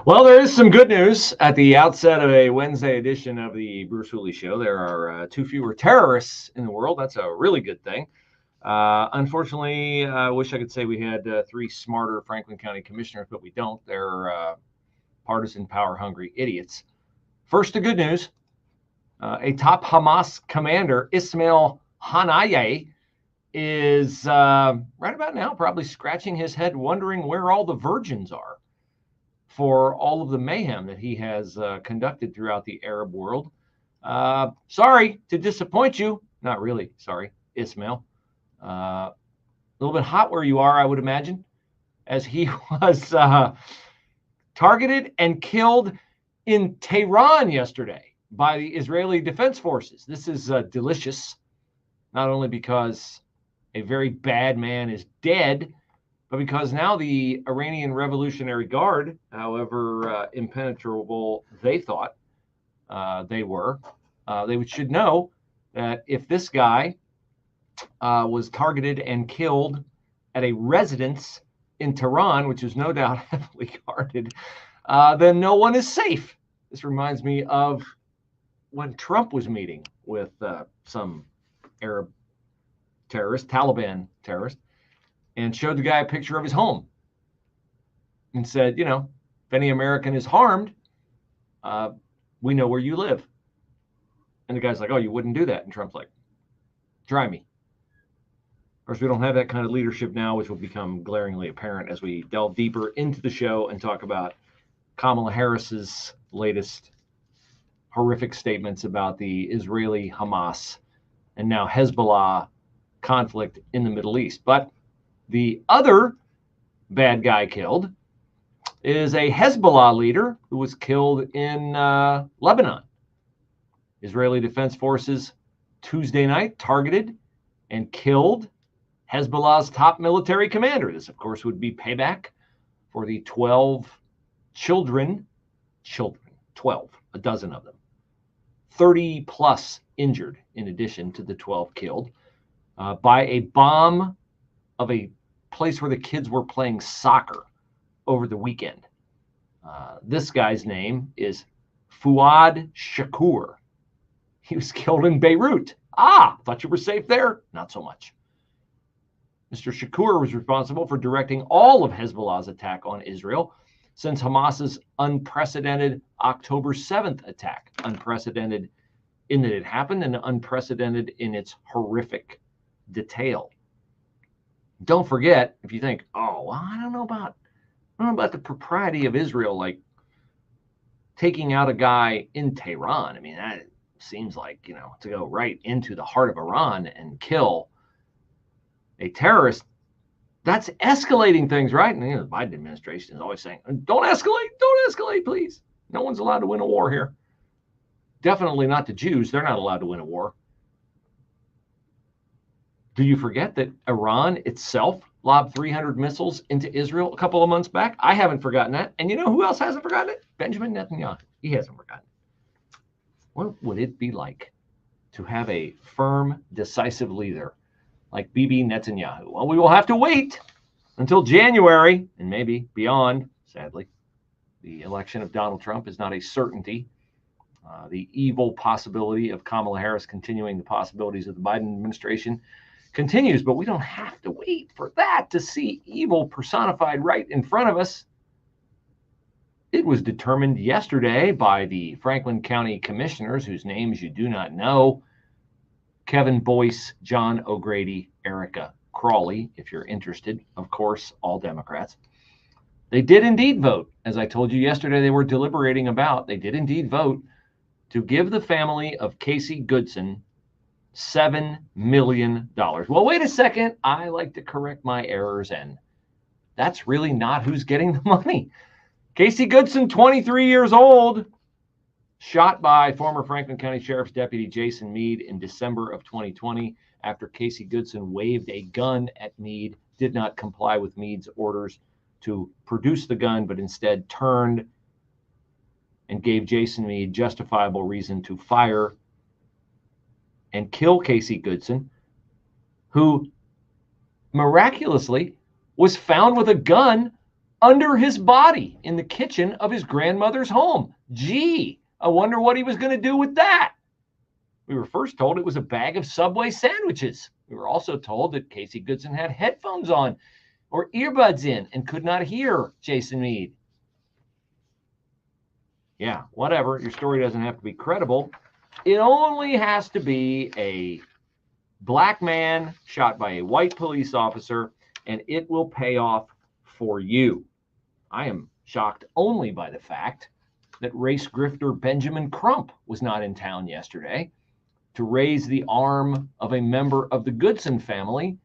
Well, there is some good news at the outset of a Wednesday edition of the Bruce Hooley Show. There are two fewer terrorists in the world. That's a really good thing. Unfortunately, I wish I could say we had three smarter Franklin County commissioners, but we don't. They're partisan, power-hungry idiots. First, the good news. A top Hamas commander, Ismail Haniyeh, is right about now probably scratching his head wondering where all the virgins are for all of the mayhem that he has conducted throughout the Arab world. Sorry to disappoint you. Not really. Sorry, Ismail. A little bit hot where you are, I would imagine, as he was targeted and killed in Tehran yesterday by the Israeli Defense Forces. This is delicious, not only because a very bad man is dead, but because now the Iranian Revolutionary Guard, however impenetrable they thought they were, they should know that if this guy was targeted and killed at a residence in Tehran, which is no doubt heavily guarded, then no one is safe. This reminds me of when Trump was meeting with some Arab terrorist, Taliban terrorist, and showed the guy a picture of his home and said, you know, if any American is harmed, we know where you live. And the guy's like, oh, you wouldn't do that. And Trump's like, try me. Of course, we don't have that kind of leadership now, which will become glaringly apparent as we delve deeper into the show and talk about Kamala Harris's latest horrific statements about the Israeli-Hamas and now Hezbollah conflict in the Middle East. But the other bad guy killed is a Hezbollah leader who was killed in Lebanon. Israeli Defense Forces Tuesday night targeted and killed Hezbollah's top military commander. This, of course, would be payback for the 12 children, 12, a dozen of them, 30 plus injured in addition to the 12 killed by a bomb of a place where the kids were playing soccer over the weekend. This guy's name is Fuad Shakur. He was killed in Beirut. Thought you were safe there? Not so much. Mr. Shakur was responsible for directing all of Hezbollah's attack on Israel since Hamas's unprecedented October 7th attack. Unprecedented in that it happened and unprecedented in its horrific detail. Don't forget, if you think, oh, well, I don't know about the propriety of Israel, like taking out a guy in Tehran. I mean, that seems like, you know, to go right into the heart of Iran and kill a terrorist, that's escalating things, right? And you know, the Biden administration is always saying, don't escalate, please. No one's allowed to win a war here. Definitely not the Jews. They're not allowed to win a war. Do you forget that Iran itself lobbed 300 missiles into Israel a couple of months back? I haven't forgotten that. And you know who else hasn't forgotten it? Benjamin Netanyahu. He hasn't forgotten it. What would it be like to have a firm, decisive leader like Bibi Netanyahu? Well, we will have to wait until January and maybe beyond, sadly. The election of Donald Trump is not a certainty. The evil possibility of Kamala Harris continuing the possibilities of the Biden administration continues, but we don't have to wait for that to see evil personified right in front of us. It was determined yesterday by the Franklin County commissioners, whose names you do not know: Kevin Boyce, John O'Grady, Erica Crawley, if you're interested, of course, all Democrats. They did indeed vote, as I told you yesterday they were deliberating about. They did indeed vote to give the family of Casey Goodson $7 million. Well, wait a second. I like to correct my errors, and that's really not who's getting the money. Casey Goodson, 23 years old, shot by former Franklin County Sheriff's Deputy Jason Meade in December of 2020 after Casey Goodson waved a gun at Meade, did not comply with Meade's orders to produce the gun, but instead turned and gave Jason Meade justifiable reason to fire and kill Casey Goodson, who miraculously was found with a gun under his body in the kitchen of his grandmother's home. Gee, I wonder what he was going to do with that. We were first told it was a bag of Subway sandwiches. We were also told that Casey Goodson had headphones on or earbuds in and could not hear Jason Meade. Yeah, whatever. Your story doesn't have to be credible. It only has to be a black man shot by a white police officer, and it will pay off for you. I am shocked only by the fact that race grifter Benjamin Crump was not in town yesterday to raise the arm of a member of the Goodson family,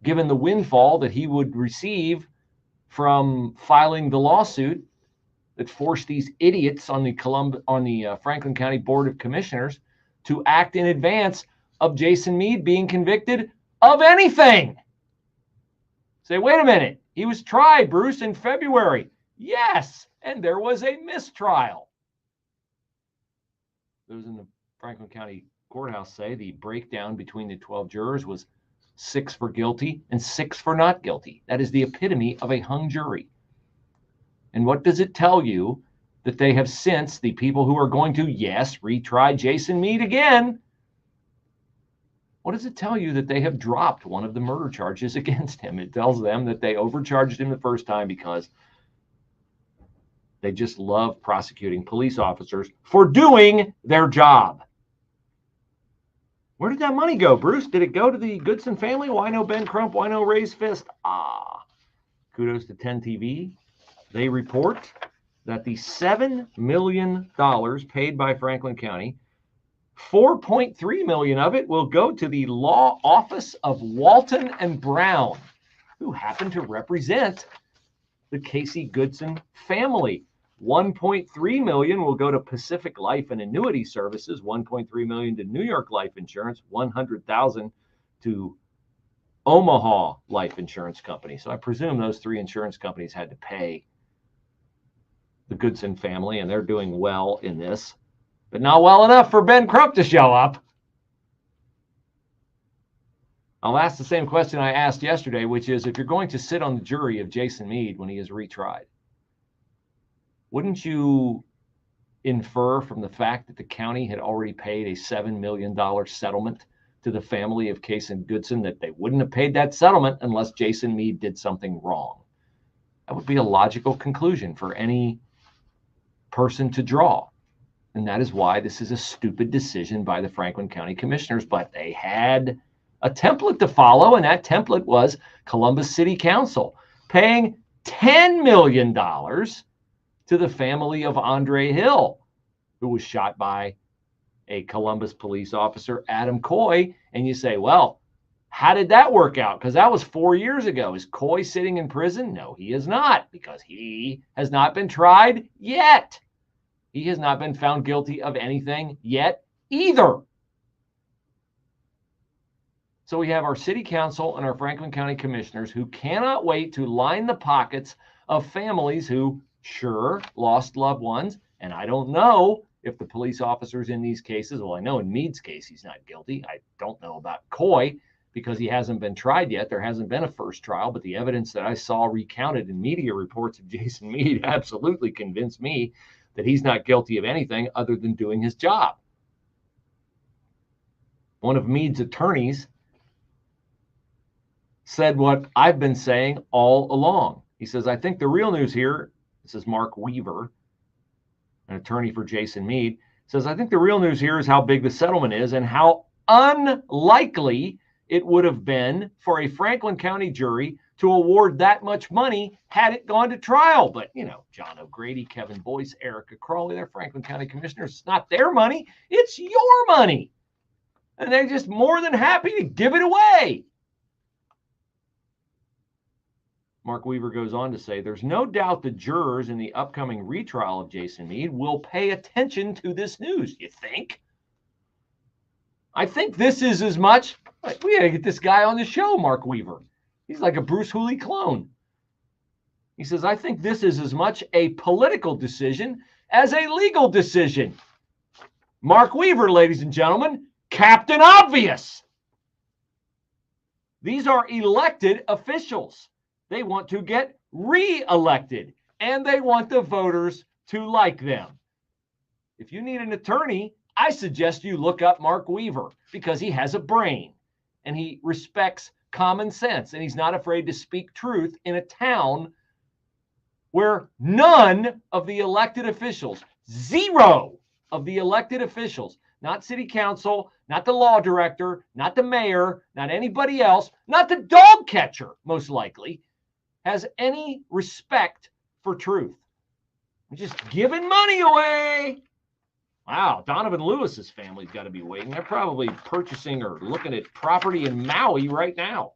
given the windfall that he would receive from filing the lawsuit that forced these idiots on the Franklin County Board of Commissioners to act in advance of Jason Meade being convicted of anything. Say, wait a minute. He was tried, Bruce, in February. Yes, and there was a mistrial. Those in the Franklin County Courthouse say the breakdown between the 12 jurors was 6 for guilty and 6 for not guilty. That is the epitome of a hung jury. And what does it tell you? That they have since, the people who are going to, yes, retry Jason Meade again, what does it tell you? That they have dropped one of the murder charges against him. It tells them that they overcharged him the first time because they just love prosecuting police officers for doing their job. Where did that money go, Bruce? Did it go to the Goodson family? Why no Ben Crump? Why no raised fist? Kudos to 10 TV. They report that the $7 million paid by Franklin County, $4.3 million of it will go to the law office of Walton and Brown, who happen to represent the Casey Goodson family. $1.3 million will go to Pacific Life and Annuity Services, $1.3 million to New York Life Insurance, $100,000 to Omaha Life Insurance Company. So I presume those 3 insurance companies had to pay the Goodson family, and they're doing well in this, but not well enough for Ben Crump to show up. I'll ask the same question I asked yesterday, which is, if you're going to sit on the jury of Jason Meade when he is retried, wouldn't you infer from the fact that the county had already paid a $7 million settlement to the family of Casey Goodson that they wouldn't have paid that settlement unless Jason Meade did something wrong? That would be a logical conclusion for any person to draw. And that is why this is a stupid decision by the Franklin County Commissioners. But they had a template to follow, and that template was Columbus City Council paying $10 million to the family of Andre Hill, who was shot by a Columbus police officer, Adam Coy. And you say, well, how did that work out? Because that was 4 years ago. Is Coy sitting in prison? No, he is not, because he has not been tried yet. He has not been found guilty of anything yet either. So we have our city council and our Franklin County commissioners who cannot wait to line the pockets of families who, sure, lost loved ones. And I don't know if the police officers in these cases, well, I know in Meade's case he's not guilty. I don't know about Coy because he hasn't been tried yet. There hasn't been a first trial, but the evidence that I saw recounted in media reports of Jason Meade absolutely convinced me that he's not guilty of anything other than doing his job. One of Meade's attorneys said what I've been saying all along. He says, I think the real news here, this is Mark Weaver, an attorney for Jason Meade, says, I think the real news here is how big the settlement is and how unlikely it would have been for a Franklin County jury to award that much money had it gone to trial. But, you know, John O'Grady, Kevin Boyce, Erica Crawley, they're Franklin County commissioners. It's not their money. It's your money. And they're just more than happy to give it away. Mark Weaver goes on to say, there's no doubt the jurors in the upcoming retrial of Jason Meade will pay attention to this news. You think? I think this is as much, we got to get this guy on the show, Mark Weaver. He's like a Bruce Hooley clone. He says, I think this is as much a political decision as a legal decision. Mark Weaver, ladies and gentlemen, Captain Obvious. These are elected officials. They want to get re-elected, and they want the voters to like them. If you need an attorney, I suggest you look up Mark Weaver because he has a brain and he respects common sense and he's not afraid to speak truth in a town where none of the elected officials, zero of the elected officials, not city council, not the law director, not the mayor, not anybody else, not the dog catcher, most likely, has any respect for truth. They're just giving money away. Wow, Donovan Lewis's family's got to be waiting. They're probably purchasing or looking at property in Maui right now.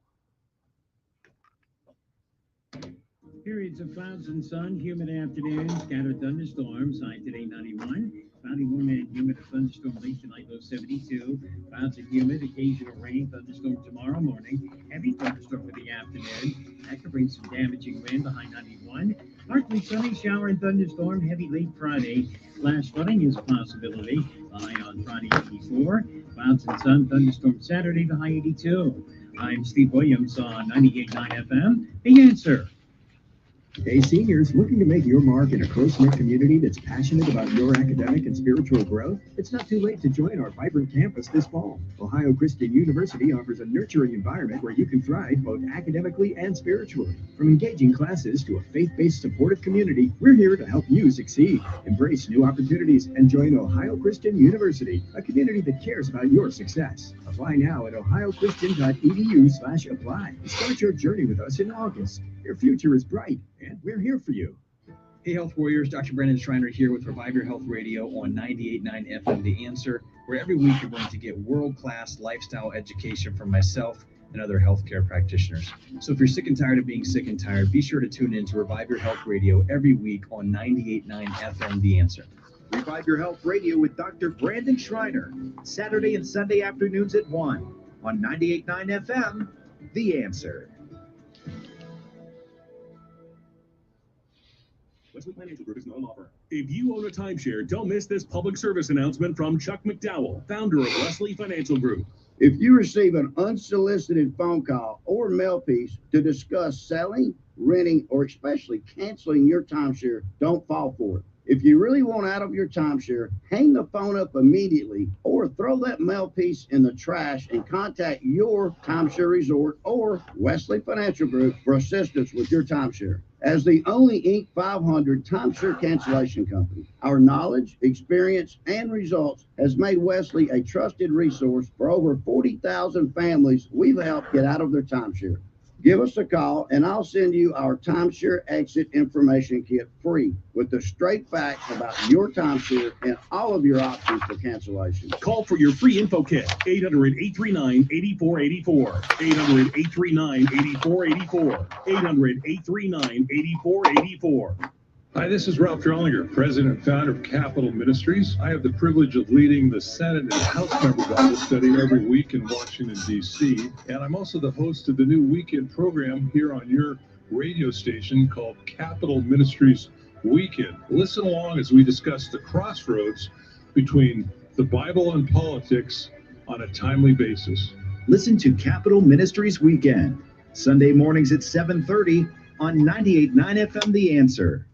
Periods of clouds and sun, humid afternoon, scattered thunderstorms, high today 91. Cloudy, warm and humid, a thunderstorm late tonight, low 72. Clouds and humid, occasional rain, thunderstorm tomorrow morning. Heavy thunderstorm for the afternoon. That could bring some damaging wind, the high 91. Partly sunny, shower and thunderstorm, heavy late Friday. Flash flooding is a possibility. The high on Friday 84. Clouds and sun, thunderstorm Saturday, the high 82. I'm Steve Williams on 98.9 FM. The Answer. Hey, seniors, looking to make your mark in a close-knit community that's passionate about your academic and spiritual growth? It's not too late to join our vibrant campus this fall. Ohio Christian University offers a nurturing environment where you can thrive both academically and spiritually. From engaging classes to a faith-based supportive community, we're here to help you succeed. Embrace new opportunities and join Ohio Christian University, a community that cares about your success. Apply now at ohiochristian.edu/apply. Start your journey with us in August. Your future is bright, and we're here for you. Hey, Health Warriors, Dr. Brandon Schreiner here with Revive Your Health Radio on 98.9 FM, The Answer, where every week you're going to get world-class lifestyle education from myself and other healthcare practitioners. So if you're sick and tired of being sick and tired, be sure to tune in to Revive Your Health Radio every week on 98.9 FM, The Answer. Revive Your Health Radio with Dr. Brandon Schreiner, Saturday and Sunday afternoons at 1 on 98.9 FM, The Answer. Wesley Financial Group is not an offer. If you own a timeshare, don't miss this public service announcement from Chuck McDowell, founder of Wesley Financial Group. If you receive an unsolicited phone call or mail piece to discuss selling, renting, or especially canceling your timeshare, don't fall for it. If you really want out of your timeshare, hang the phone up immediately or throw that mail piece in the trash and contact your timeshare resort or Wesley Financial Group for assistance with your timeshare. As the only Inc. 500 timeshare cancellation company, our knowledge, experience, and results has made Wesley a trusted resource for over 40,000 families we've helped get out of their timeshare. Give us a call, and I'll send you our timeshare exit information kit free with the straight facts about your timeshare and all of your options for cancellation. Call for your free info kit, 800-839-8484, 800-839-8484, 800-839-8484. Hi, this is Ralph Drollinger, President and founder of Capital Ministries. I have the privilege of leading the Senate and House Member Bible Study every week in Washington, D.C. And I'm also the host of the new weekend program here on your radio station called Capital Ministries Weekend. Listen along as we discuss the crossroads between the Bible and politics on a timely basis. Listen to Capital Ministries Weekend, Sunday mornings at 7:30 on 98.9 FM, The Answer.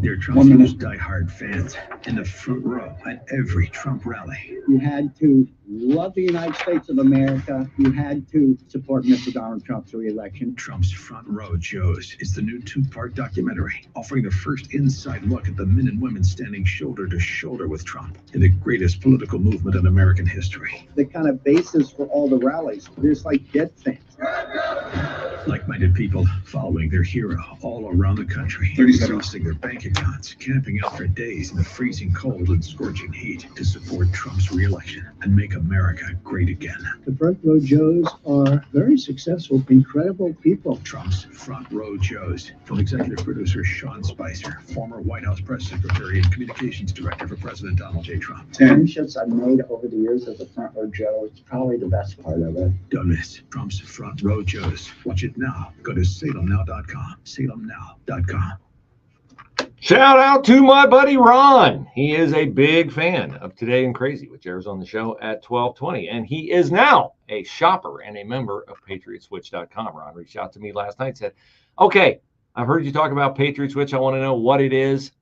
Dear Trump's diehard fans in the front row at every Trump rally. You had to love the United States of America. You had to support Mr. Donald Trump's re-election. Trump's Front Row Joes is the new two-part documentary offering the first inside look at the men and women standing shoulder to shoulder with Trump in the greatest political movement in American history. The kind of basis for all the rallies, there's like dead fans. Like-minded people following their hero all around the country, exhausting their bank accounts, camping out for days in the freezing cold and scorching heat to support Trump's re-election and make America great again. The Front Row Joes are very successful, incredible people. Trump's Front Row Joes, from executive producer Sean Spicer, former White House press secretary and communications director for President Donald J. Trump. Friendships I've made over the years as a Front Row Joe, it's probably the best part of it. Don't miss Trump's Front Row Joes. Watch it now. Go to salemnow.com. salemnow.com. Shout out to my buddy Ron. He is a big fan of Today in Crazy, which airs on the show at 12:20. And he is now a shopper and a member of PatriotSwitch.com. Ron reached out to me last night and said, okay, I've heard you talk about Patriot Switch. I want to know what it is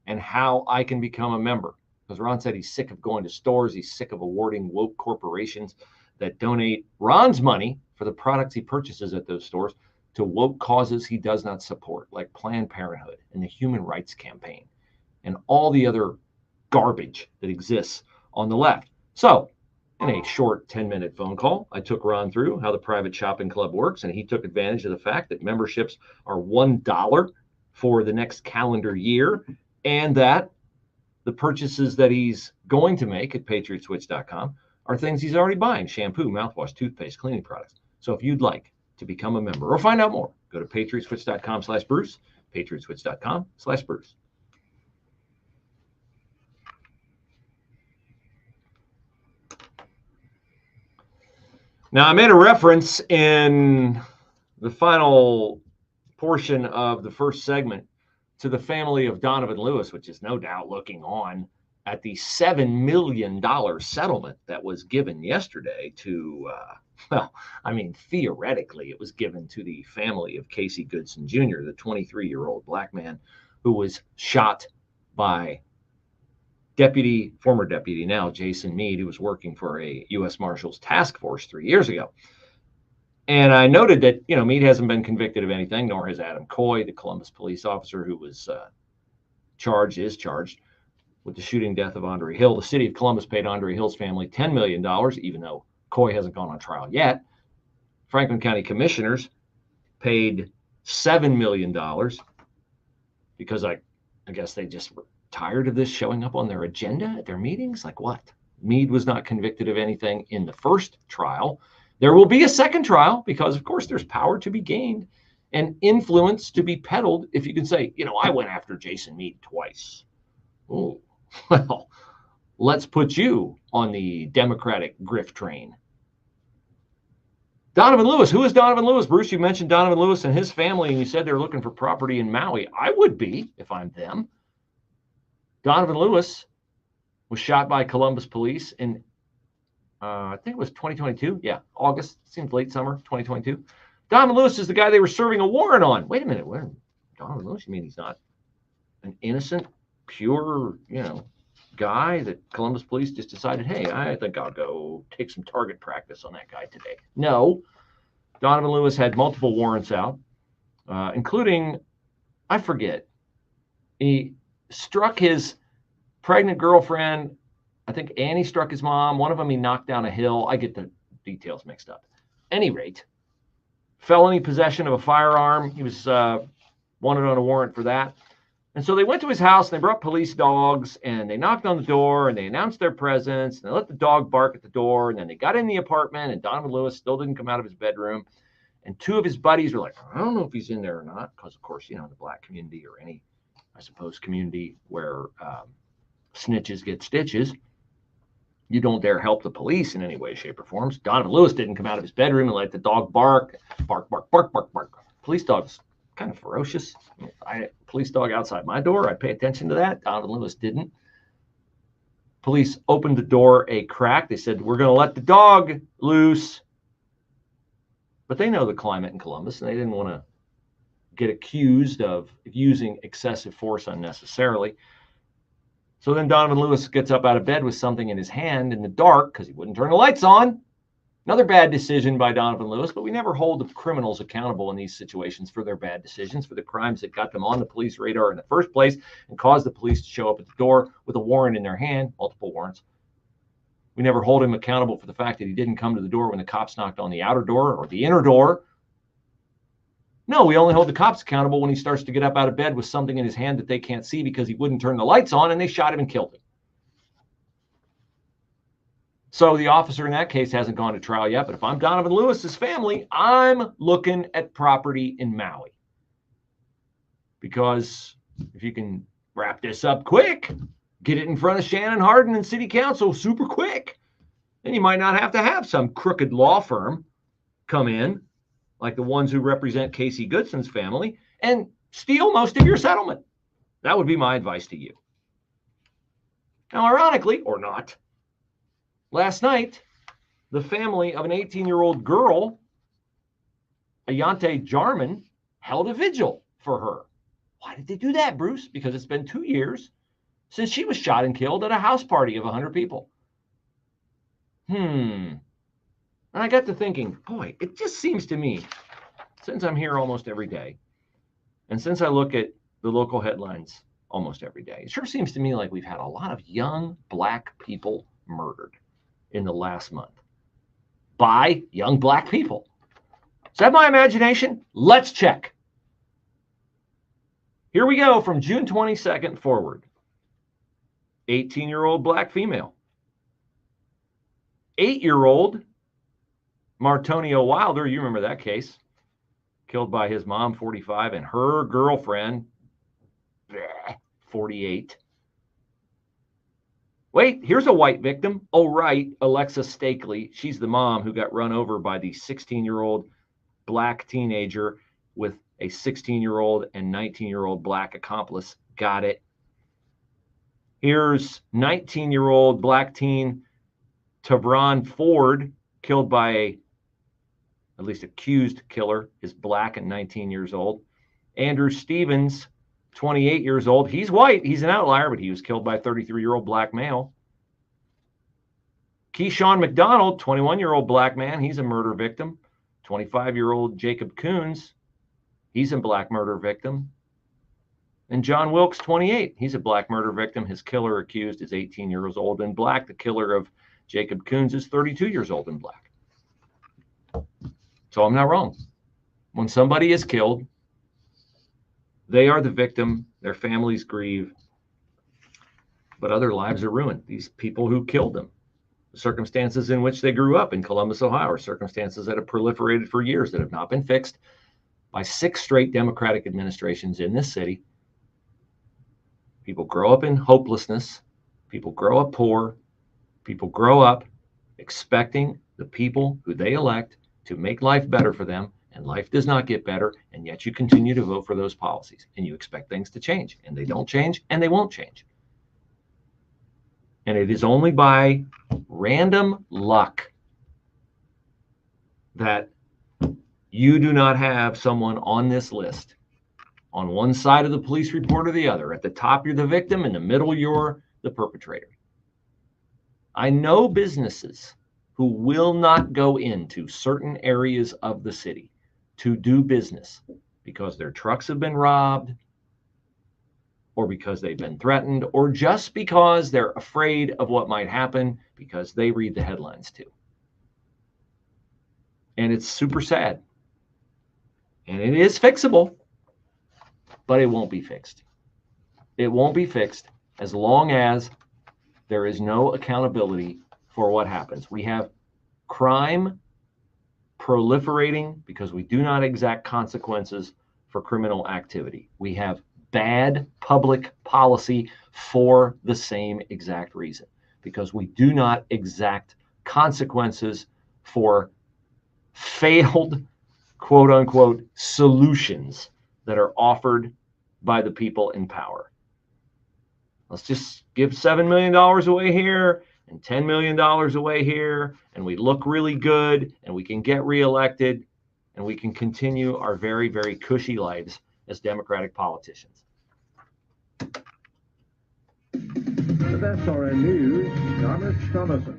and how I can become a member. Because Ron said he's sick of going to stores. He's sick of awarding woke corporations that donate Ron's money for the products he purchases at those stores to woke causes he does not support, like Planned Parenthood and the Human Rights Campaign and all the other garbage that exists on the left. So, in a short 10-minute phone call, I took Ron through how the private shopping club works, and he took advantage of the fact that memberships are $1 for the next calendar year, and that the purchases that he's going to make at patriotswitch.com are things he's already buying: shampoo, mouthwash, toothpaste, cleaning products. So if you'd like to become a member or find out more, go to patriotswitch.com/Bruce, patriotswitch.com/Bruce. Now, I made a reference in the final portion of the first segment to the family of Donovan Lewis, which is no doubt looking on at the $7 million settlement that was given yesterday to, theoretically, it was given to the family of Casey Goodson Jr., the 23-year-old black man who was shot by former deputy, now Jason Meade, who was working for a U.S. Marshals task force 3 years ago. And I noted that, Meade hasn't been convicted of anything, nor has Adam Coy, the Columbus police officer who was charged with the shooting death of Andre Hill. The city of Columbus paid Andre Hill's family $10 million, even though Coy hasn't gone on trial yet. Franklin County commissioners paid $7 million because I guess they just were tired of this showing up on their agenda at their meetings. Like what? Meade was not convicted of anything in the first trial. There will be a second trial because, of course, there's power to be gained and influence to be peddled if you can say, I went after Jason Meade twice. Oh, well, let's put you on the Democratic grift train. Donovan Lewis. Who is Donovan Lewis? Bruce, you mentioned Donovan Lewis and his family, and you said they're looking for property in Maui. I would be if I'm them. Donovan Lewis was shot by Columbus police in, I think it was 2022. Yeah, August. Seems late summer, 2022. Donovan Lewis is the guy they were serving a warrant on. Wait a minute. Donovan Lewis? You mean he's not an innocent, pure, guy that Columbus police just decided, hey, I think I'll go take some target practice on that guy today? No. Donovan Lewis had multiple warrants out, including, I forget, he struck his pregnant girlfriend. I think Annie struck his mom. One of them he knocked down a hill. I get the details mixed up. At any rate, felony possession of a firearm. He was wanted on a warrant for that. And so they went to his house and they brought police dogs and they knocked on the door and they announced their presence and they let the dog bark at the door. And then they got in the apartment and Donovan Lewis still didn't come out of his bedroom. And two of his buddies were like, I don't know if he's in there or not. Because, of course, the black community or any, I suppose, community where snitches get stitches, you don't dare help the police in any way, shape, or form. So Donovan Lewis didn't come out of his bedroom and let the dog bark, bark, bark, bark, bark, bark. Police dog's kind of ferocious. If I had a police dog outside my door, I'd pay attention to that. Donovan Lewis didn't. Police opened the door a crack. They said, we're going to let the dog loose. But they know the climate in Columbus, and they didn't want to get accused of using excessive force unnecessarily. So then Donovan Lewis gets up out of bed with something in his hand in the dark because he wouldn't turn the lights on. Another bad decision by Donovan Lewis, but we never hold the criminals accountable in these situations for their bad decisions, for the crimes that got them on the police radar in the first place and caused the police to show up at the door with a warrant in their hand, multiple warrants. We never hold him accountable for the fact that he didn't come to the door when the cops knocked on the outer door or the inner door. No, we only hold the cops accountable when he starts to get up out of bed with something in his hand that they can't see because he wouldn't turn the lights on and they shot him and killed him. So the officer in that case hasn't gone to trial yet, but if I'm Donovan Lewis's family, I'm looking at property in Maui. Because if you can wrap this up quick, get it in front of Shannon Hardin and City Council super quick, then you might not have to have some crooked law firm come in, like the ones who represent Casey Goodson's family, and steal most of your settlement. That would be my advice to you. Now, ironically, or not, last night, the family of an 18-year-old girl, Ayante Jarman, held a vigil for her. Why did they do that, Bruce? Because it's been 2 years since she was shot and killed at a house party of 100 people. And I got to thinking, boy, it just seems to me, since I'm here almost every day, and since I look at the local headlines almost every day, it sure seems to me like we've had a lot of young black people murdered in the last month by young black people. Is that my imagination? Let's check. Here we go from June 22nd forward. 18-year-old black female. 8-year-old Martonio Wilder, you remember that case, killed by his mom, 45, and her girlfriend, 48. Wait, here's a white victim. Oh, right, Alexa Stakely. She's the mom who got run over by the 16-year-old black teenager with a 16-year-old and 19-year-old black accomplice. Got it. Here's 19-year-old black teen Tavron Ford, killed by at least accused killer, is black and 19 years old. Andrew Stevens, 28 years old. He's white. He's an outlier, but he was killed by a 33-year-old black male. Keyshawn McDonald, 21-year-old black man. He's a murder victim. 25-year-old Jacob Coons, he's a black murder victim. And John Wilkes, 28, he's a black murder victim. His killer accused is 18 years old and black. The killer of Jacob Coons is 32 years old and black. So I'm not wrong. When somebody is killed, they are the victim. Their families grieve, but other lives are ruined. These people who killed them, the circumstances in which they grew up in Columbus, Ohio, are circumstances that have proliferated for years that have not been fixed by 6 straight Democratic administrations in this city. People grow up in hopelessness. People grow up poor. People grow up expecting the people who they elect to make life better for them, and life does not get better, and yet you continue to vote for those policies, and you expect things to change, and they don't change, and they won't change. And it is only by random luck that you do not have someone on this list. On one side of the police report or the other. At the top, you're the victim. In the middle, you're the perpetrator. I know businesses who will not go into certain areas of the city to do business because their trucks have been robbed, or because they've been threatened, or just because they're afraid of what might happen because they read the headlines too. And it's super sad. And it is fixable, but it won't be fixed. It won't be fixed as long as there is no accountability for what happens. We have crime proliferating because we do not exact consequences for criminal activity. We have bad public policy for the same exact reason, because we do not exact consequences for failed, quote unquote, solutions that are offered by the people in power. Let's just give $7 million away here and $10 million away here, and we look really good, and we can get reelected, and we can continue our very, very cushy lives as Democratic politicians. The best RN News, Thomas Thomason.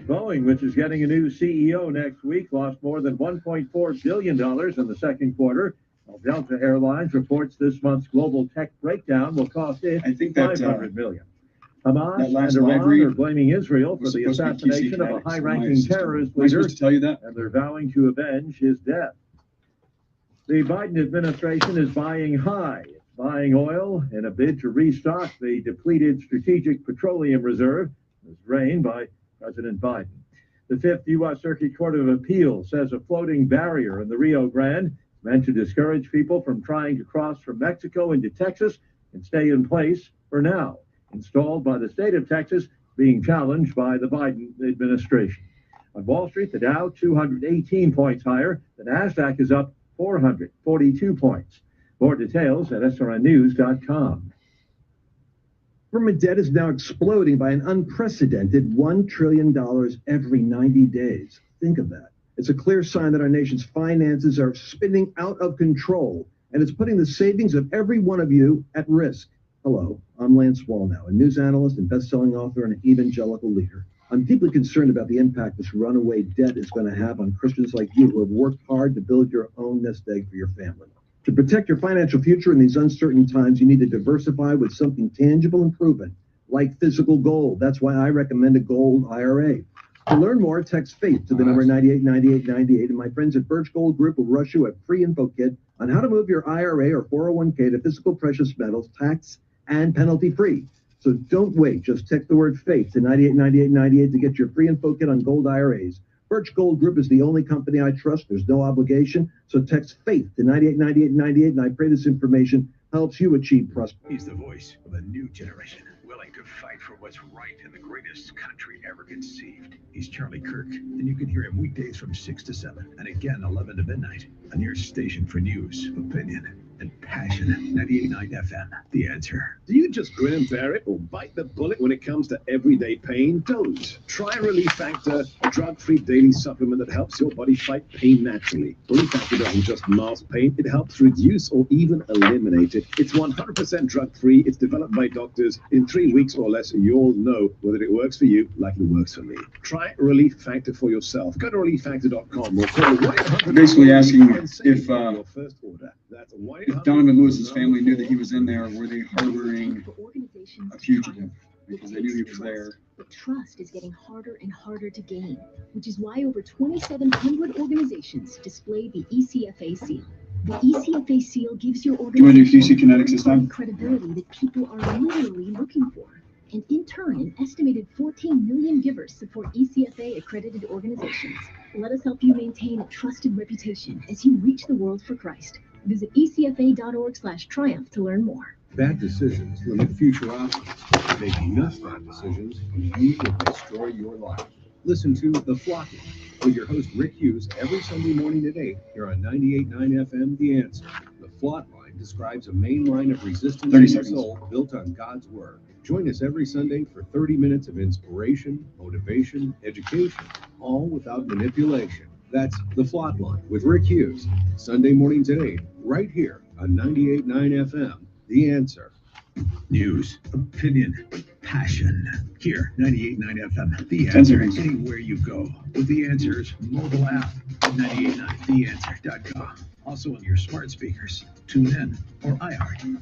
Boeing, which is getting a new CEO next week, lost more than $1.4 billion in the second quarter. While Delta Airlines reports this month's global tech breakdown will cost it $500 million. Hamas and Iran are blaming Israel for the assassination of a high-ranking terrorist leader, and they're vowing to avenge his death. The Biden administration is buying high. It's buying oil in a bid to restock the depleted Strategic Petroleum Reserve, as reigned by President Biden. The Fifth U.S. Circuit Court of Appeals says a floating barrier in the Rio Grande meant to discourage people from trying to cross from Mexico into Texas and stay in place for now. Installed by the state of Texas, being challenged by the Biden administration. On Wall Street, the Dow 218 points higher. The Nasdaq is up 442 points. More details at srnnews.com. Government debt is now exploding by an unprecedented $1 trillion every 90 days. Think of that. It's a clear sign that our nation's finances are spinning out of control, and it's putting the savings of every one of you at risk. Hello, I'm Lance Wallnow, a news analyst and best-selling author and an evangelical leader. I'm deeply concerned about the impact this runaway debt is going to have on Christians like you who have worked hard to build your own nest egg for your family. To protect your financial future in these uncertain times, you need to diversify with something tangible and proven, like physical gold. That's why I recommend a gold IRA. To learn more, text FAITH to the number 989898, and my friends at Birch Gold Group will rush you a free info kit on how to move your IRA or 401k to physical precious metals, tax and penalty free. So don't wait. Just text the word FAITH to 989898 to get your free info kit on gold IRAs. Birch Gold Group is the only company I trust. There's no obligation. So text FAITH to 989898, and I pray this information helps you achieve prosperity. He's the voice of a new generation, willing to fight for what's right in the greatest country ever conceived. He's Charlie Kirk, and you can hear him weekdays from 6 to 7, and again 11 to midnight on your station for news, opinion, and passion. 98.9 FM, The Answer. Do you just grin and bear it or bite the bullet when it comes to everyday pain? Don't. Try Relief Factor, a drug-free daily supplement that helps your body fight pain naturally. Relief Factor doesn't just mask pain, it helps reduce or even eliminate it. It's 100% drug-free, it's developed by doctors. In 3 weeks or less, you'll know whether it works for you like it works for me. Try Relief Factor for yourself. Go to relieffactor.com or call 1-800. Basically asking if your first order. That's if Donovan Lewis's family knew that he was in there, were they harboring a fugitive because they knew he was there? But trust is getting harder and harder to gain, which is why over 2,700 organizations displayed the ECFA seal. The ECFA seal gives your organization credibility that people are literally looking for. And in turn, an estimated 14 million givers support ECFA-accredited organizations. Let us help you maintain a trusted reputation as you reach the world for Christ. Visit ecfa.org/triumph to learn more. Bad decisions limit future options. Making misbad decisions will destroy your life. Listen to The Flocking with your host Rick Hughes every Sunday morning at 8 here on 98.9 FM, The Answer. The Flot Line describes a main line of resistance in your soul built on God's Word. Join us every Sunday for 30 minutes of inspiration, motivation, education, all without manipulation. That's The Flot Line with Rick Hughes, Sunday mornings at 8, right here on 98.9 FM, The Answer. News, opinion, passion. Here, 98.9 FM, The Answer. Anywhere you go with The Answer's mobile app at 98.9theanswer.com. Also on your smart speakers, TuneIn or iHeart.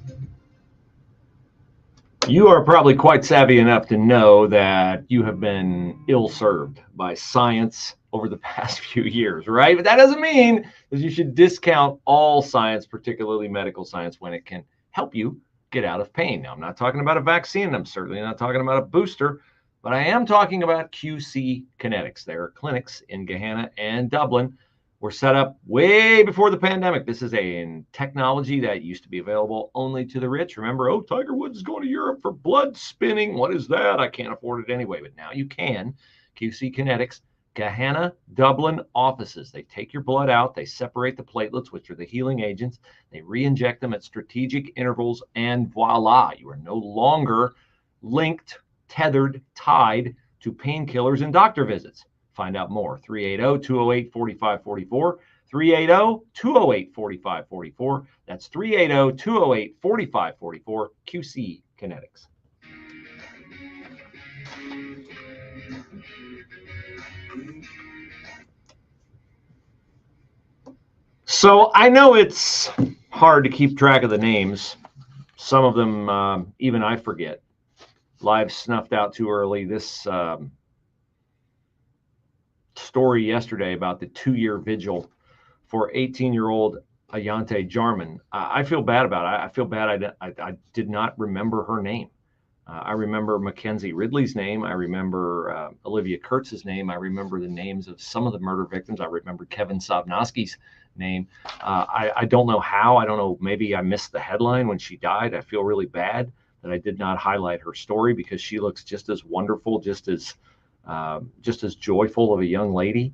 You are probably quite savvy enough to know that you have been ill-served by science over the past few years, right? But that doesn't mean that you should discount all science, particularly medical science, when it can help you get out of pain. Now, I'm not talking about a vaccine. I'm certainly not talking about a booster, but I am talking about QC Kinetics. There are clinics in Gahanna and Dublin were set up way before the pandemic. This is a technology that used to be available only to the rich. Remember, oh, Tiger Woods is going to Europe for blood spinning. What is that? I can't afford it anyway. But now you can. QC Kinetics, Gahanna, Dublin offices. They take your blood out. They separate the platelets, which are the healing agents. They re-inject them at strategic intervals, and voila, you are no longer linked, tethered, tied to painkillers and doctor visits. Find out more. 380-208-4544. 380-208-4544. That's 380-208-4544. QC Kinetics. So I know it's hard to keep track of the names. Some of them even I forget. Live snuffed out too early. This story yesterday about the 2-year vigil for 18-year-old Ayante Jarman. I feel bad about it. I feel bad I did not remember her name. I remember Mackenzie Ridley's name. I remember Olivia Kurtz's name. I remember the names of some of the murder victims. I remember Kevin Sobnoski's name. I don't know how. I don't know. Maybe I missed the headline when she died. I feel really bad that I did not highlight her story because she looks just as wonderful, just as joyful of a young lady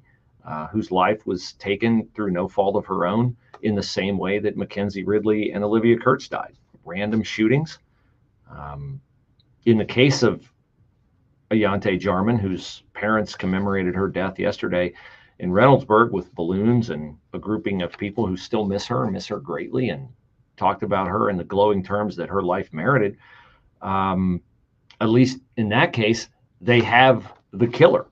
whose life was taken through no fault of her own, in the same way that Mackenzie Ridley and Olivia Kurtz died. Random shootings. In the case of Ayante Jarman, whose parents commemorated her death yesterday in Reynoldsburg with balloons and a grouping of people who still miss her greatly, and talked about her in the glowing terms that her life merited. At least in that case, they have the killer,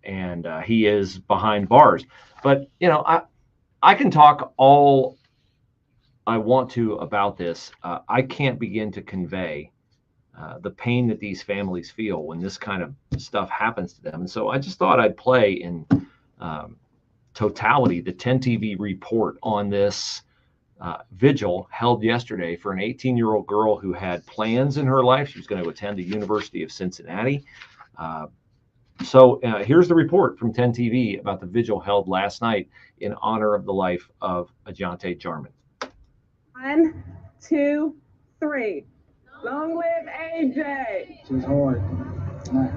and he is behind bars. But, you know, I can talk all I want to about this. I can't begin to convey the pain that these families feel when this kind of stuff happens to them. And so I just thought I'd play in totality the 10 TV report on this vigil held yesterday for an 18-year-old girl who had plans in her life. She was going to attend the University of Cincinnati. So here's the report from 10 TV about the vigil held last night in honor of the life of Ajante Jarman. 1, 2, 3. Long live AJ. It's hard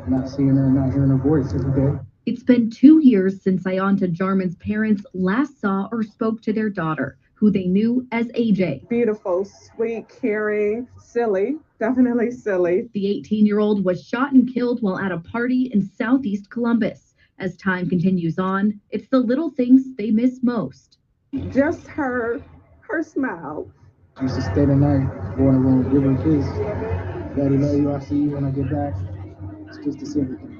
not seeing her, not hearing her voice every day. It's been 2 years since Ayanta Jarman's parents last saw or spoke to their daughter, who they knew as AJ. Beautiful, sweet, caring, silly, definitely silly. The 18-year-old was shot and killed while at a party in Southeast Columbus. As time continues on, it's the little things they miss most. Just her smile. I used to stay the night, go in the room, give her a kiss. Daddy, love you, I'll see you when I get back. It's just a simple thing.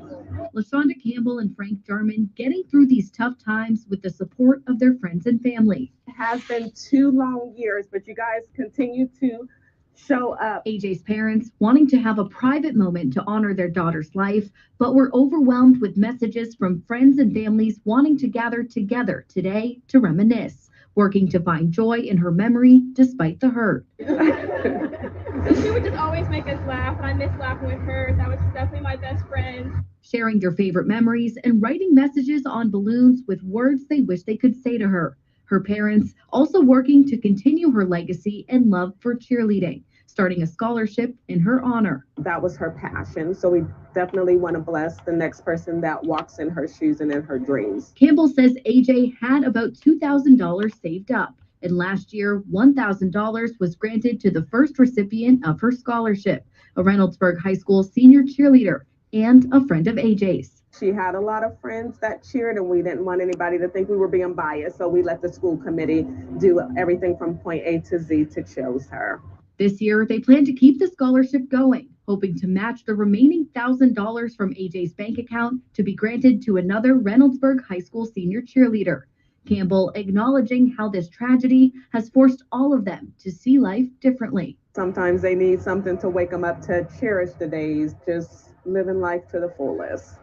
LaShonda Campbell and Frank Jarman getting through these tough times with the support of their friends and family. It has been 2 long years, but you guys continue to show up. AJ's parents wanting to have a private moment to honor their daughter's life, but were overwhelmed with messages from friends and families wanting to gather together today to reminisce, working to find joy in her memory despite the hurt. She would just always make us laugh, and I miss laughing with her. That was definitely my best friend. Sharing their favorite memories and writing messages on balloons with words they wish they could say to her. Her parents also working to continue her legacy and love for cheerleading, starting a scholarship in her honor. That was her passion, so we definitely want to bless the next person that walks in her shoes and in her dreams. Campbell says AJ had about $2,000 saved up, and last year $1,000 was granted to the first recipient of her scholarship, a Reynoldsburg High School senior cheerleader and a friend of AJ's. She had a lot of friends that cheered, and we didn't want anybody to think we were being biased, so we let the school committee do everything from point A to Z to choose her. This year, they plan to keep the scholarship going, hoping to match the remaining $1,000 from AJ's bank account to be granted to another Reynoldsburg High School senior cheerleader. Campbell acknowledging how this tragedy has forced all of them to see life differently. Sometimes they need something to wake them up to cherish the days, just living life to the fullest.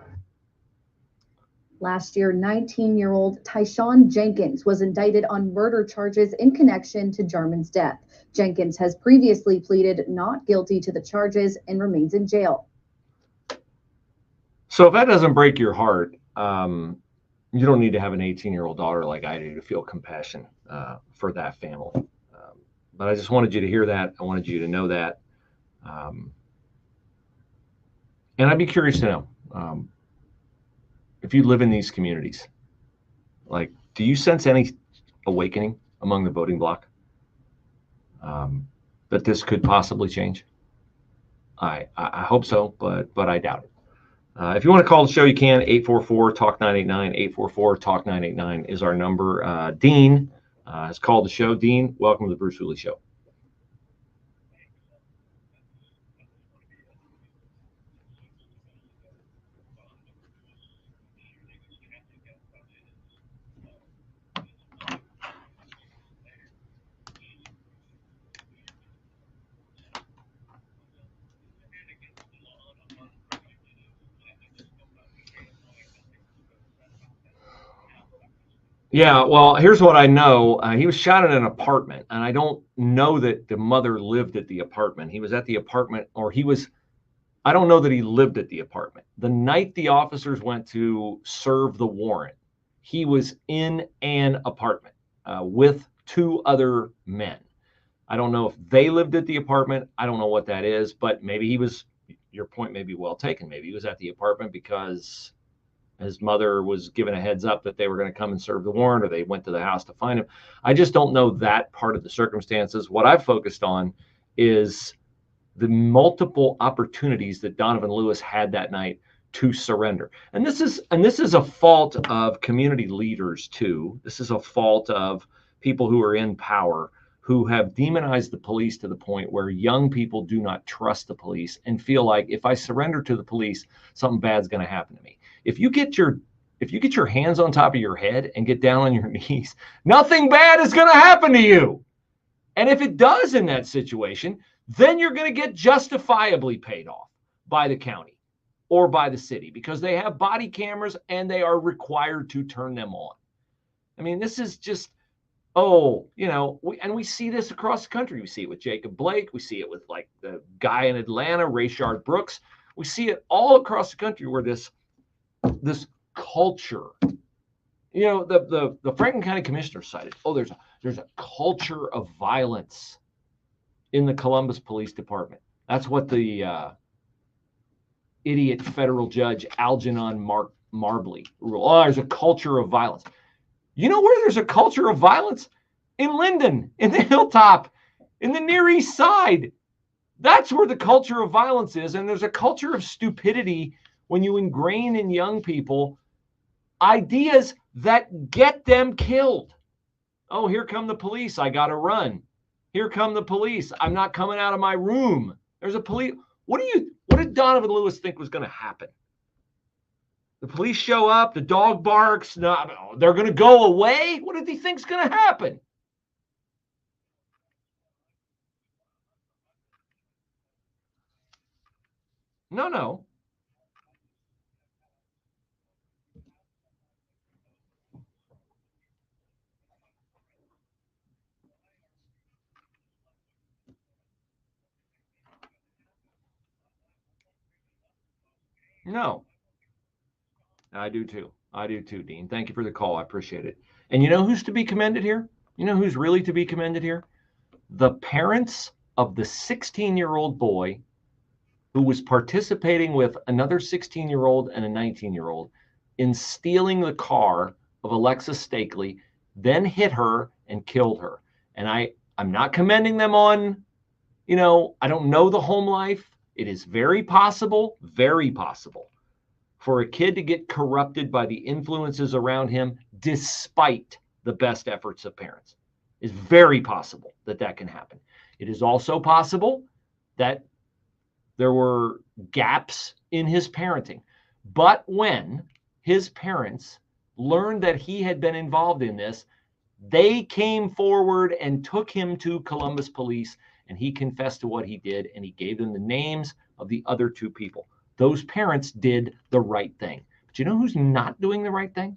Last year, 19-year-old Tyshawn Jenkins was indicted on murder charges in connection to Jarman's death. Jenkins has previously pleaded not guilty to the charges and remains in jail. So if that doesn't break your heart, you don't need to have an 18-year-old daughter like I do to feel compassion for that family. But I just wanted you to hear that. I wanted you to know that. And I'd be curious to know, if you live in these communities, like, do you sense any awakening among the voting bloc that this could possibly change? I hope so, but I doubt it. If you want to call the show, you can. 844-TALK-989. 844-TALK-989 is our number. Dean has called the show. Dean, welcome to the Bruce Hooley Show. Yeah, well, here's what I know. He was shot in an apartment, and I don't know that the mother lived at the apartment. He was at the apartment, or I don't know that he lived at the apartment. The night the officers went to serve the warrant, he was in an apartment with 2 other men. I don't know if they lived at the apartment. I don't know what that is, but maybe your point may be well taken. Maybe he was at the apartment because his mother was given a heads up that they were going to come and serve the warrant, or they went to the house to find him. I just don't know that part of the circumstances. What I've focused on is the multiple opportunities that Donovan Lewis had that night to surrender. And this is a fault of community leaders too. This is a fault of people who are in power who have demonized the police to the point where young people do not trust the police and feel like if I surrender to the police, something bad's going to happen to me. If you get your hands on top of your head and get down on your knees, nothing bad is going to happen to you. And if it does in that situation, then you're going to get justifiably paid off by the county or by the city because they have body cameras and they are required to turn them on. I mean, this is just, we see this across the country. We see it with Jacob Blake. We see it with like the guy in Atlanta, Rayshard Brooks. We see it all across the country where this culture, the Franklin County Commissioner cited, there's a culture of violence in the Columbus Police Department. That's what the idiot federal judge Algernon Marbley ruled. Oh, there's a culture of violence. You know where there's a culture of violence? In Linden, in the Hilltop, in the Near East Side. That's where the culture of violence is. And there's a culture of stupidity when you ingrain in young people ideas that get them killed. Oh, here come the police. I got to run. Here come the police. I'm not coming out of my room. There's a police. What did Donovan Lewis think was going to happen? The police show up, the dog barks, no, they're going to go away? What did he think's going to happen? No. No. I do too. Dean. Thank you for the call. I appreciate it. And you know who's to be commended here? You know who's really to be commended here? The parents of the 16-year-old boy who was participating with another 16-year-old and a 19-year-old in stealing the car of Alexis Stakely, then hit her and killed her. And I'm not commending them on, I don't know the home life. It is very possible for a kid to get corrupted by the influences around him despite the best efforts of parents. It's very possible that can happen. It is also possible that there were gaps in his parenting. But when his parents learned that he had been involved in this, they came forward and took him to Columbus Police, and he confessed to what he did, and he gave them the names of the other two people. Those parents did the right thing. But you know who's not doing the right thing?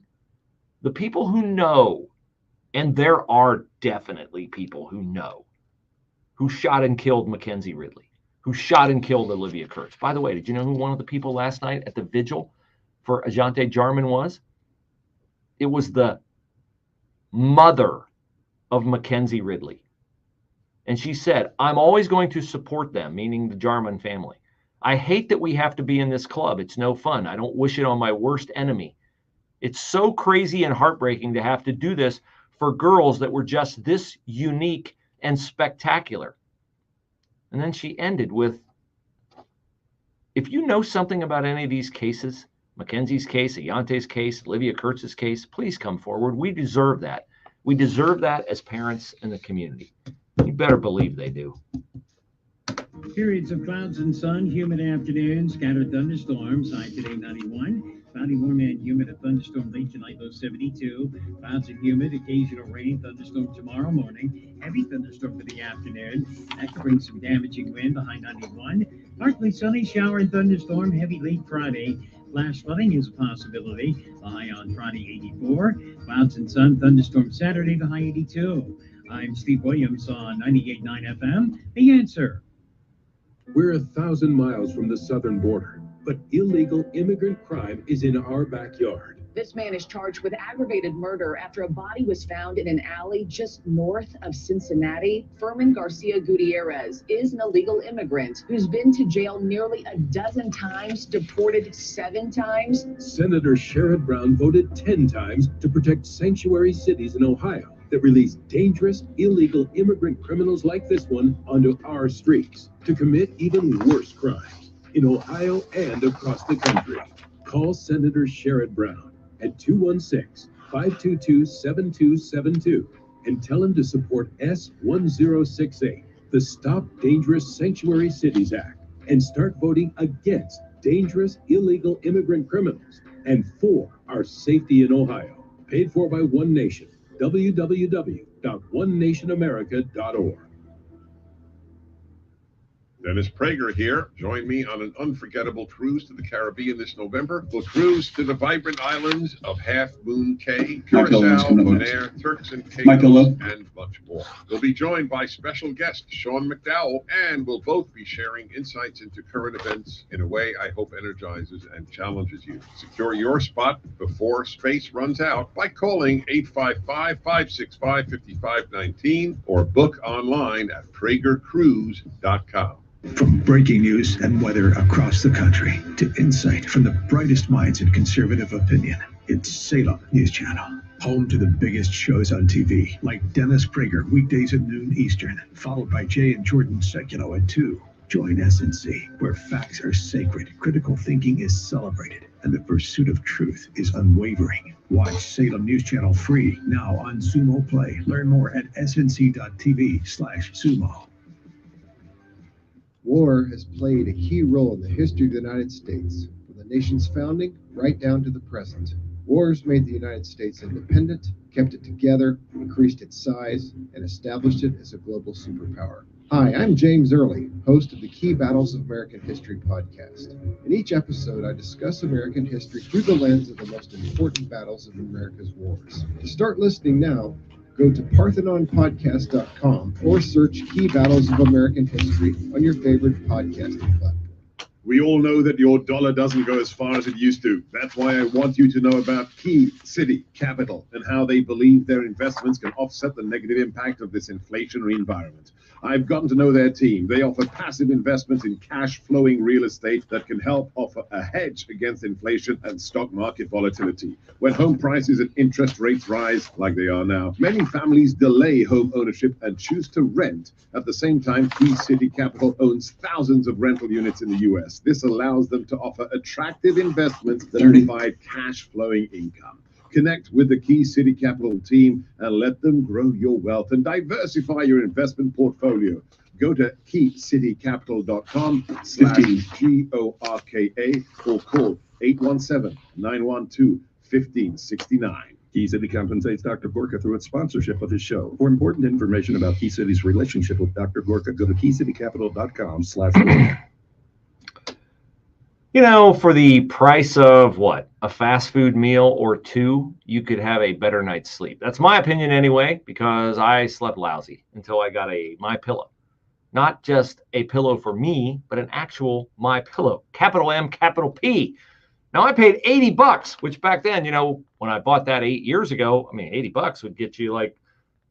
The people who know, and there are definitely people who know, who shot and killed Mackenzie Ridley, who shot and killed Olivia Kurtz. By the way, did you know who one of the people last night at the vigil for Ajante Jarman was? It was the mother of Mackenzie Ridley. And she said, I'm always going to support them, meaning the Jarman family. I hate that we have to be in this club. It's no fun. I don't wish it on my worst enemy. It's so crazy and heartbreaking to have to do this for girls that were just this unique and spectacular. And then she ended with, if you know something about any of these cases, Mackenzie's case, Ayante's case, Olivia Kurtz's case, please come forward. We deserve that. We deserve that as parents in the community. You better believe they do. Periods of clouds and sun, humid afternoons, scattered thunderstorms, high today 91. Cloudy, warm and humid, a thunderstorm late tonight, low 72. Clouds and humid, occasional rain, thunderstorm tomorrow morning. Heavy thunderstorm for the afternoon. That could bring some damaging wind, the high 91. Partly sunny, shower and thunderstorm, heavy late Friday. Flash flooding is a possibility, the high on Friday 84. Clouds and sun, thunderstorm Saturday, the high 82. I'm Steve Williams on 98.9 FM, The Answer. We're 1,000 miles from the southern border, but illegal immigrant crime is in our backyard. This man is charged with aggravated murder after a body was found in an alley just north of Cincinnati. Furman Garcia Gutierrez is an illegal immigrant who's been to jail nearly a dozen times, deported 7 times. Senator Sherrod Brown voted 10 times to protect sanctuary cities in Ohio that release dangerous, illegal immigrant criminals like this one onto our streets to commit even worse crimes in Ohio and across the country. Call Senator Sherrod Brown at 216-522-7272 and tell him to support S1068, the Stop Dangerous Sanctuary Cities Act, and start voting against dangerous, illegal immigrant criminals and for our safety in Ohio. Paid for by One Nation. www.onenationamerica.org. Dennis Prager here. Join me on an unforgettable cruise to the Caribbean this November. We'll cruise to the vibrant islands of Half Moon Cay, Curacao, Bonaire, Turks and Caicos, and much more. We'll be joined by special guest Sean McDowell, and we'll both be sharing insights into current events in a way I hope energizes and challenges you. Secure your spot before space runs out by calling 855-565-5519 or book online at pragercruise.com. From breaking news and weather across the country to insight from the brightest minds in conservative opinion, it's Salem News Channel. Home to the biggest shows on TV, like Dennis Prager, weekdays at noon Eastern, followed by Jay and Jordan Sekulow at 2. Join SNC, where facts are sacred, critical thinking is celebrated, and the pursuit of truth is unwavering. Watch Salem News Channel free now on Sumo Play. Learn more at snc.tv/sumo. War has played a key role in the history of the United States, from the nation's founding right down to the present. Wars made the United States independent, kept it together, increased its size, and established it as a global superpower. Hi, I'm James Early, host of the Key Battles of American History podcast. In each episode, I discuss American history through the lens of the most important battles of America's wars. To start listening now, go to parthenonpodcast.com or search Key Battles of American History on your favorite podcasting platform. We all know that your dollar doesn't go as far as it used to. That's why I want you to know about Key City Capital and how they believe their investments can offset the negative impact of this inflationary environment. I've gotten to know their team. They offer passive investments in cash-flowing real estate that can help offer a hedge against inflation and stock market volatility. When home prices and interest rates rise like they are now, many families delay home ownership and choose to rent. At the same time, Key City Capital owns thousands of rental units in the U.S. This allows them to offer attractive investments that provide cash-flowing income. Connect with the Key City Capital team and let them grow your wealth and diversify your investment portfolio. Go to keycitycapital.com/GORKA or call 817-912-1569. Key City compensates Dr. Gorka through its sponsorship of his show. For important information about Key City's relationship with Dr. Gorka, go to keycitycapital.com/. You know, for the price of what? A fast food meal or two, you could have a better night's sleep. That's my opinion anyway, because I slept lousy until I got a MyPillow. Not just a pillow for me, but an actual MyPillow. Capital M, capital P. Now I paid $80, which back then, you know, when I bought that 8 years ago, I mean, $80 would get you like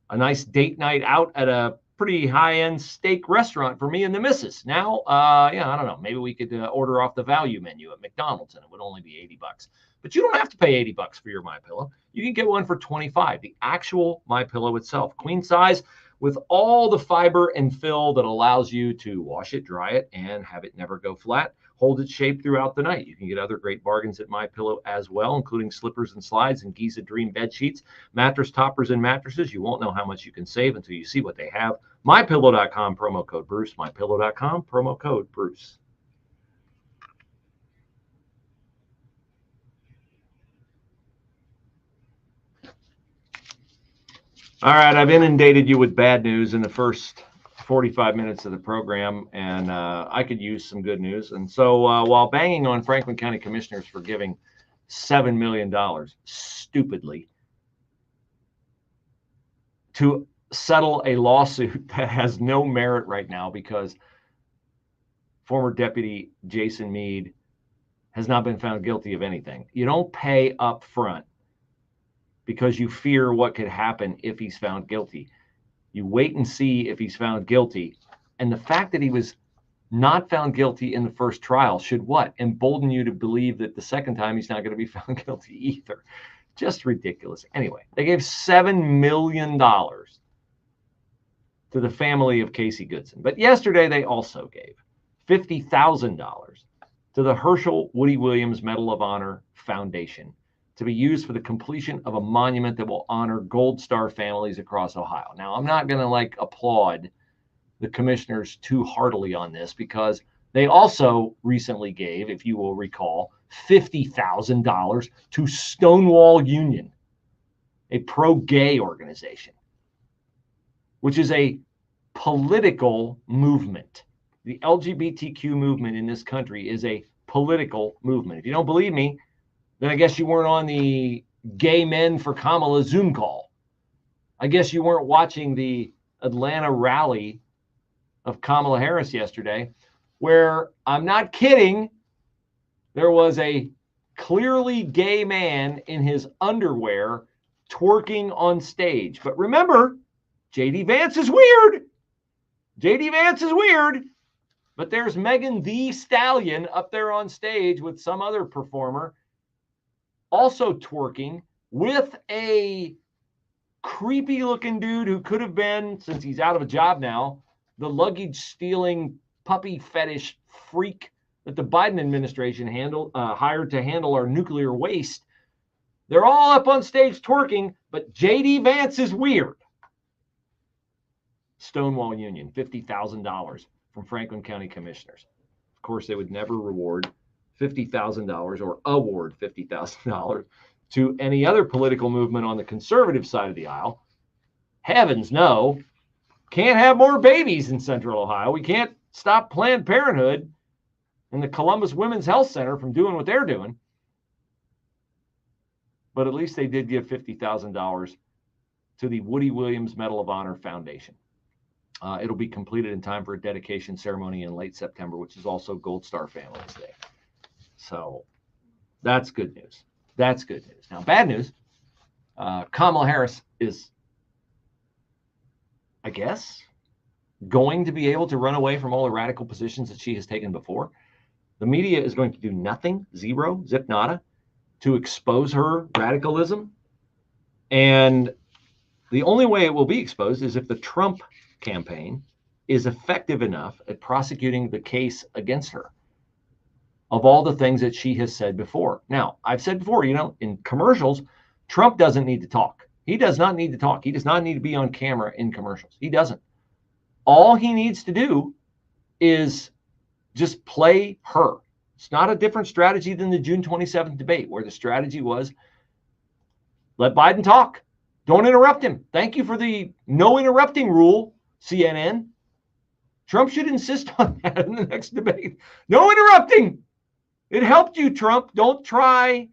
a nice date night out at a pretty high-end steak restaurant for me and the missus. Now, yeah, I don't know. Maybe we could order off the value menu at McDonald's, and it would only be $80. But you don't have to pay $80 for your MyPillow. You can get one for $25. The actual MyPillow itself, queen size, with all the fiber and fill that allows you to wash it, dry it, and have it never go flat. Hold its shape throughout the night. You can get other great bargains at MyPillow as well, including slippers and slides and Giza Dream bed sheets, mattress toppers and mattresses. You won't know how much you can save until you see what they have. MyPillow.com, promo code Bruce. MyPillow.com, promo code Bruce. All right, I've inundated you with bad news in the first 45 minutes of the program, and I could use some good news. And so while banging on Franklin County commissioners for giving $7 million stupidly to settle a lawsuit that has no merit right now because former Deputy Jason Meade has not been found guilty of anything. You don't pay up front because you fear what could happen if he's found guilty. You wait and see if he's found guilty. And the fact that he was not found guilty in the first trial should what? Embolden you to believe that the second time he's not going to be found guilty either. Just ridiculous. Anyway, they gave $7 million to the family of Casey Goodson. But yesterday they also gave $50,000 to the Herschel Woody Williams Medal of Honor Foundation to be used for the completion of a monument that will honor Gold Star families across Ohio. Now, I'm not going to applaud the commissioners too heartily on this, because they also recently gave, if you will recall, $50,000 to Stonewall Union, a pro-gay organization, which is a political movement. The LGBTQ movement in this country is a political movement. If you don't believe me, then I guess you weren't on the Gay Men for Kamala Zoom call. I guess you weren't watching the Atlanta rally of Kamala Harris yesterday, where, I'm not kidding, there was a clearly gay man in his underwear twerking on stage. But remember, J.D. Vance is weird. J.D. Vance is weird. But there's Megan Thee Stallion up there on stage with some other performer also twerking with a creepy looking dude who could have been, since he's out of a job now, the luggage stealing puppy fetish freak that the Biden administration hired to handle our nuclear waste. They're all up on stage twerking, but J.D. Vance is weird. Stonewall Union, $50,000 from Franklin County commissioners. Of course, they would never reward $50,000 or award $50,000 to any other political movement on the conservative side of the aisle. Heavens no. Can't have more babies in Central Ohio. We can't stop Planned Parenthood and the Columbus Women's Health Center from doing what they're doing. But at least they did give $50,000 to the Woody Williams Medal of Honor Foundation. It'll be completed in time for a dedication ceremony in late September, which is also Gold Star Families Day. So that's good news. That's good news. Now, bad news, Kamala Harris is, I guess, going to be able to run away from all the radical positions that she has taken before. The media is going to do nothing, zero, zip nada, to expose her radicalism. And the only way it will be exposed is if the Trump campaign is effective enough at prosecuting the case against her of all the things that she has said before. Now, I've said before, in commercials, Trump doesn't need to talk. He does not need to talk. He does not need to be on camera in commercials. He doesn't. All he needs to do is just play her. It's not a different strategy than the June 27th debate, where the strategy was, let Biden talk. Don't interrupt him. Thank you for the no interrupting rule, CNN. Trump should insist on that in the next debate. No interrupting. It helped you, Trump. Don't try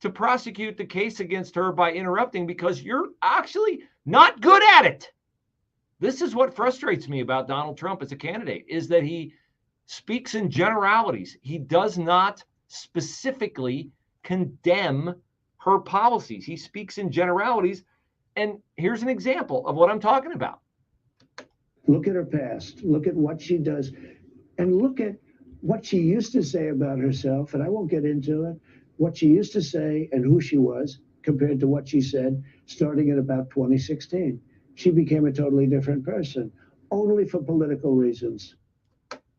to prosecute the case against her by interrupting, because you're actually not good at it. This is what frustrates me about Donald Trump as a candidate, is that he speaks in generalities. He does not specifically condemn her policies. He speaks in generalities. And here's an example of what I'm talking about. Look at her past. Look at what she does. And look at what she used to say about herself. And I won't get into it. What she used to say and who she was compared to what she said starting at about 2016. She became a totally different person, only for political reasons.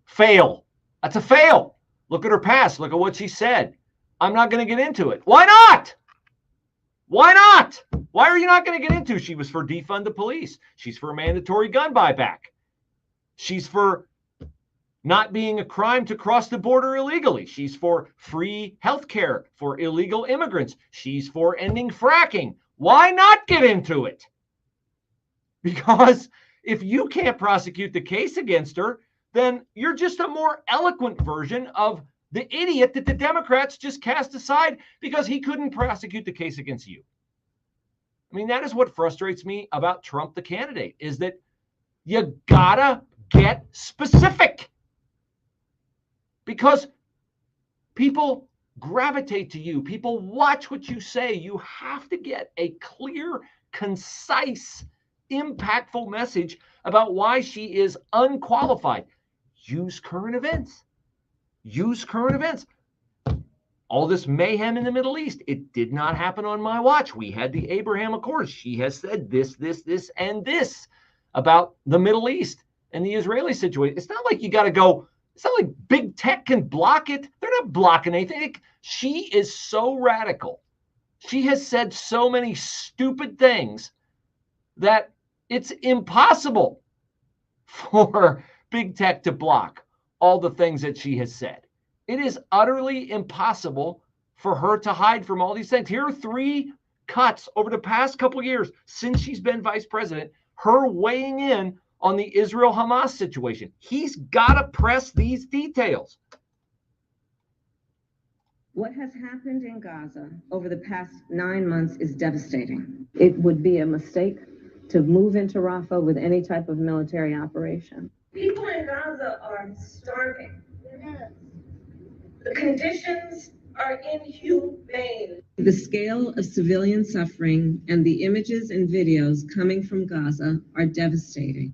Fail. That's a fail. Look at her past. Look at what she said. I'm not going to get into it. Why not? Why not? Why are you not going to get into? She was for defund the police. She's for mandatory gun buyback. She's for not being a crime to cross the border illegally. She's for free health care for illegal immigrants. She's for ending fracking. Why not get into it? Because if you can't prosecute the case against her, then you're just a more eloquent version of the idiot that the Democrats just cast aside because he couldn't prosecute the case against you. I mean, that is what frustrates me about Trump, the candidate, is that you gotta get specific, because people gravitate to you. People watch what you say. You have to get a clear, concise, impactful message about why she is unqualified. Use current events. Use current events. All this mayhem in the Middle East, it did not happen on my watch. We had the Abraham Accords. She has said this, and this about the Middle East and the Israeli situation. It's not like you got to go It's not like big tech can block it. They're not blocking anything. She is so radical. She has said so many stupid things that it's impossible for big tech to block all the things that she has said. It is utterly impossible for her to hide from all these things. Here are 3 cuts over the past couple of years since she's been vice president, her weighing in on the Israel-Hamas situation. He's got to press these details. What has happened in Gaza over the past 9 months is devastating. It would be a mistake to move into Rafah with any type of military operation. People in Gaza are starving. The conditions are inhumane. The scale of civilian suffering and the images and videos coming from Gaza are devastating.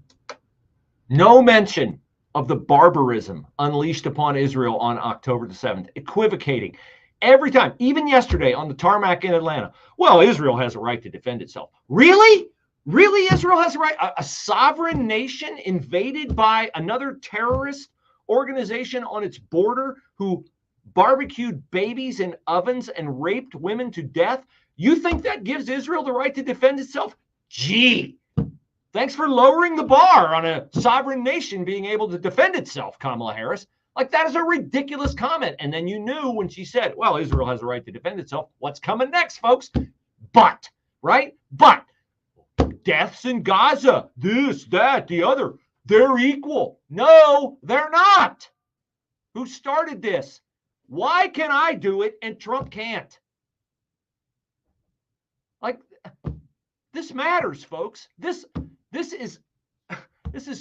No mention of the barbarism unleashed upon Israel on October the 7th, equivocating every time, even yesterday on the tarmac in Atlanta. Well, Israel has a right to defend itself. Really? Really, Israel has a right? A sovereign nation invaded by another terrorist organization on its border who barbecued babies in ovens and raped women to death? You think that gives Israel the right to defend itself? Gee, thanks for lowering the bar on a sovereign nation being able to defend itself, Kamala Harris. Like, that is a ridiculous comment. And then you knew when she said, well, Israel has a right to defend itself. What's coming next, folks? But, right? But deaths in Gaza, this, that, the other, they're equal. No, they're not. Who started this? Why can I do it and Trump can't? Like, this matters, folks. This is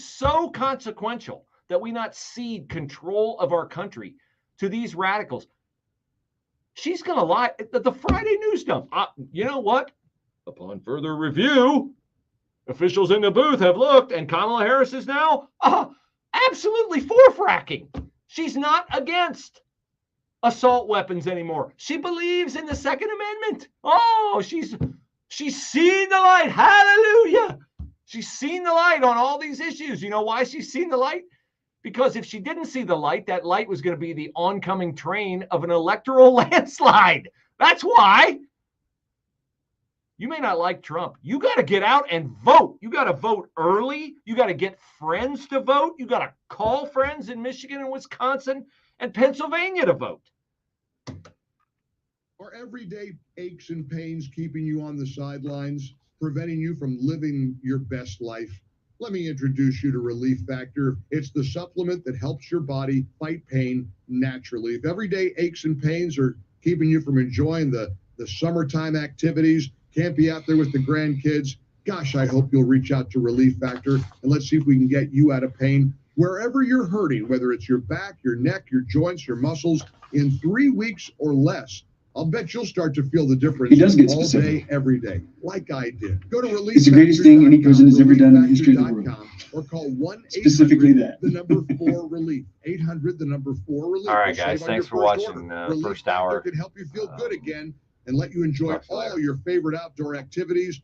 so consequential that we not cede control of our country to these radicals. She's going to lie. The Friday news dump. You know what? Upon further review, officials in the booth have looked, and Kamala Harris is now absolutely for fracking. She's not against assault weapons anymore. She believes in the Second Amendment. Oh, she's seen the light. Hallelujah. She's seen the light on all these issues. You know why she's seen the light? Because if she didn't see the light, that light was going to be the oncoming train of an electoral landslide. That's why. You may not like Trump. You got to get out and vote. You got to vote early. You got to get friends to vote. You got to call friends in Michigan and Wisconsin and Pennsylvania to vote. Are everyday aches and pains keeping you on the sidelines, preventing you from living your best life? Let me introduce you to Relief Factor. It's the supplement that helps your body fight pain naturally. If everyday aches and pains are keeping you from enjoying the summertime activities, can't be out there with the grandkids, gosh, I hope you'll reach out to Relief Factor and let's see if we can get you out of pain. Wherever you're hurting, whether it's your back, your neck, your joints, your muscles, in 3 weeks or less, I'll bet you'll start to feel the difference. He does get all specific. day, every day, like I did. Go to Relief. It's the greatest thing any president has ever done in the history of the world. Or call 1-800, Specifically that. the number 4 relief. 800, the number 4 relief. All right, We'll guys, save on thanks your for first watching order. Relief first Factor hour. can help you feel good again and let you enjoy all your favorite outdoor activities